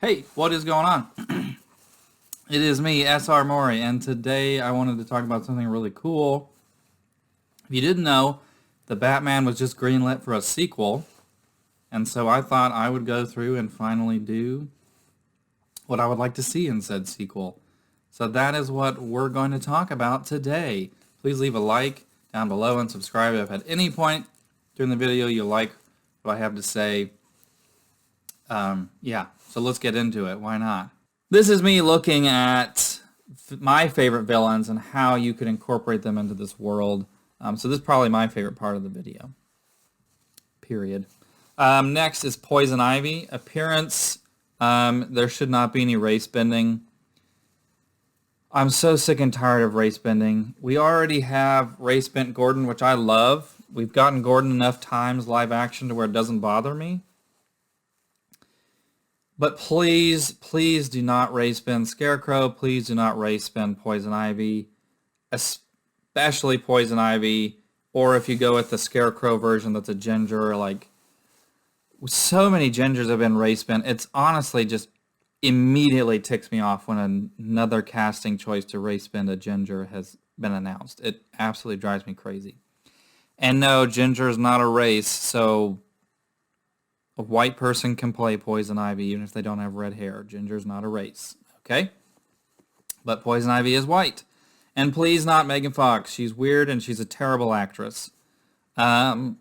Hey, what is going on? It is me, SR Mori, and today I wanted to talk about something really cool. If you didn't know, the Batman was just greenlit for a sequel, and so I thought I would go through and finally do what I would like to see in said sequel. So that is what we're going to talk about today. Please leave a like down below and subscribe if at any point during the video you like what I have to say. Yeah, so let's get into it. Why not? This is me looking at my favorite villains and how you could incorporate them into this world. So this is probably my favorite part of the video. Period. Next is Poison Ivy. Appearance. There should not be any race bending. I'm so sick and tired of race bending. We already have race bent Gordon, which I love. We've gotten Gordon enough times live action to where it doesn't bother me. But please, please do not race bend Scarecrow. Please do not race bend Poison Ivy, especially Poison Ivy. Or if you go with the Scarecrow version that's a ginger, like so many gingers have been race bent. It's honestly just immediately ticks me off when another casting choice to race bend a ginger has been announced. It absolutely drives me crazy. And no, ginger is not a race, so a white person can play Poison Ivy even if they don't have red hair. Ginger's not a race, okay? But Poison Ivy is white. And please not Megan Fox. She's weird and she's a terrible actress. Poison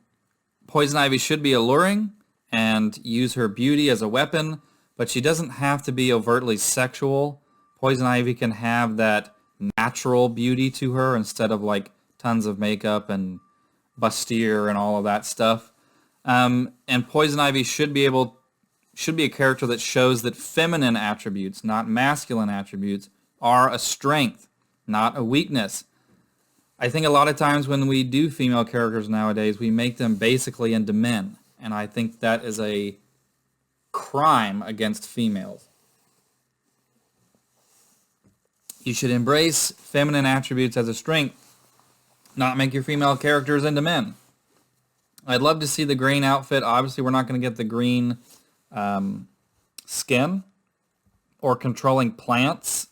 Ivy should be alluring and use her beauty as a weapon, but she doesn't have to be overtly sexual. Poison Ivy can have that natural beauty to her instead of like tons of makeup and bustier and all of that stuff. And Poison Ivy should be a character that shows that feminine attributes, not masculine attributes, are a strength, not a weakness. I think a lot of times when we do female characters nowadays, we make them basically into men. And I think that is a crime against females. You should embrace feminine attributes as a strength, not make your female characters into men. I'd love to see the green outfit. Obviously, we're not going to get the green skin or controlling plants.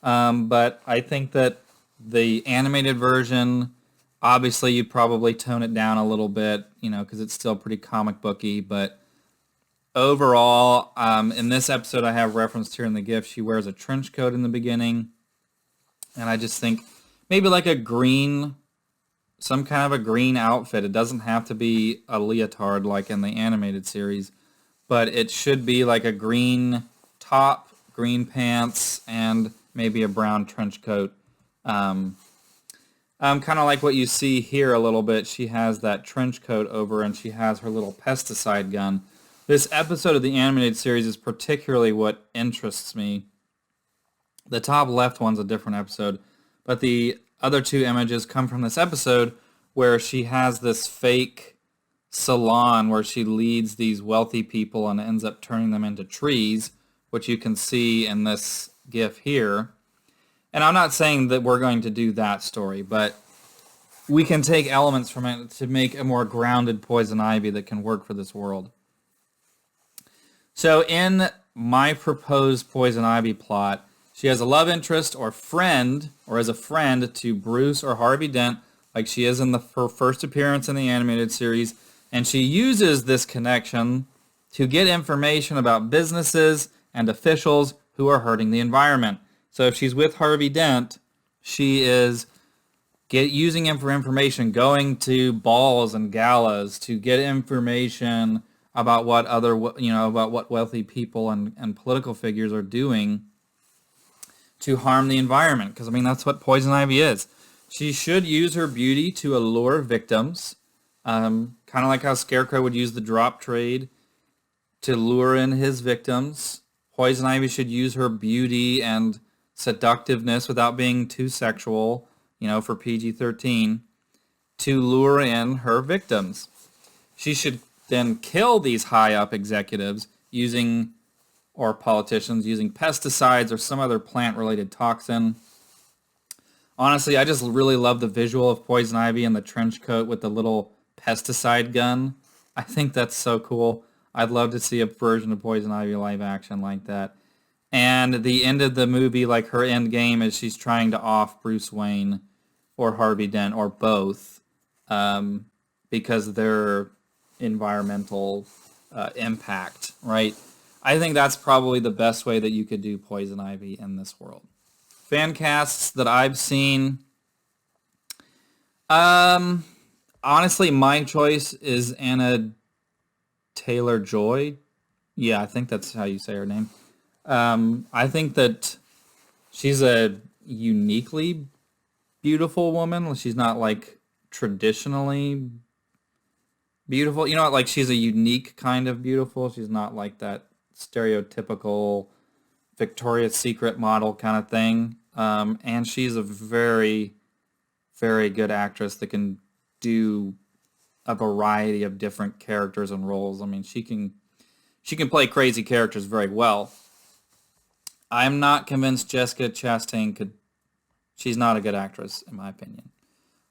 But I think that the animated version, obviously, you'd probably tone it down a little bit, because it's still pretty comic booky. But overall, in this episode I have referenced here in the GIF, she wears a trench coat in the beginning. And I just think maybe like some kind of a green outfit. It doesn't have to be a leotard like in the animated series, but it should be like a green top, green pants, and maybe a brown trench coat. Kind of like what you see here a little bit. She has that trench coat over and she has her little pesticide gun. This episode of the animated series is particularly what interests me. The top left one's a different episode, but the other two images come from this episode where she has this fake salon where she leads these wealthy people and ends up turning them into trees, which you can see in this GIF here. And I'm not saying that we're going to do that story, but we can take elements from it to make a more grounded Poison Ivy that can work for this world. So in my proposed Poison Ivy plot, she has a love interest or friend, or as a friend to Bruce or Harvey Dent, like she is in her first appearance in the animated series, and she uses this connection to get information about businesses and officials who are hurting the environment. So if she's with Harvey Dent, she is using him for information, going to balls and galas to get information about about what wealthy people and political figures are doing to harm the environment, because that's what Poison Ivy is. She should use her beauty to allure victims, kind of like how Scarecrow would use the drop trade to lure in his victims. Poison Ivy should use her beauty and seductiveness without being too sexual, for PG-13, to lure in her victims. She should then kill these high-up executives or politicians using pesticides or some other plant-related toxin. Honestly, I just really love the visual of Poison Ivy in the trench coat with the little pesticide gun. I think that's so cool. I'd love to see a version of Poison Ivy live action like that. And the end of the movie, like her end game, is she's trying to off Bruce Wayne or Harvey Dent or both because of their environmental impact, right? I think that's probably the best way that you could do Poison Ivy in this world. Fan casts that I've seen, honestly, my choice is Anna Taylor-Joy. Yeah, I think that's how you say her name. I think that she's a uniquely beautiful woman. She's not like traditionally beautiful. You know what? Like she's a unique kind of beautiful. She's not like that stereotypical Victoria's Secret model kind of thing. And she's a very, very good actress that can do a variety of different characters and roles. I mean, she can play crazy characters very well. I'm not convinced Jessica Chastain could. She's not a good actress, in my opinion.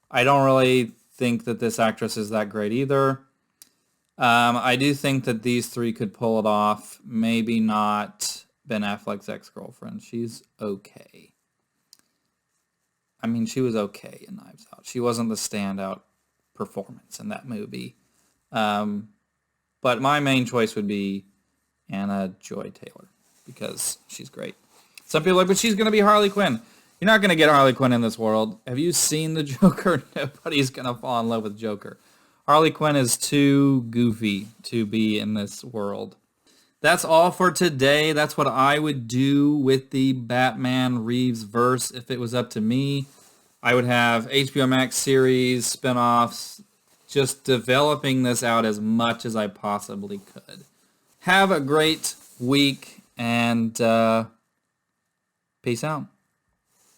I don't really think that this actress is that great either. I do think that these three could pull it off. Maybe not Ben Affleck's ex-girlfriend. She's okay. I mean, she was okay in Knives Out. She wasn't the standout performance in that movie. But my main choice would be Anna Joy Taylor because she's great. Some people are like, but she's going to be Harley Quinn. You're not going to get Harley Quinn in this world. Have you seen the Joker? Nobody's going to fall in love with Joker. Harley Quinn is too goofy to be in this world. That's all for today. That's what I would do with the Batman Reeves verse if it was up to me. I would have HBO Max series, spinoffs, just developing this out as much as I possibly could. Have a great week and peace out.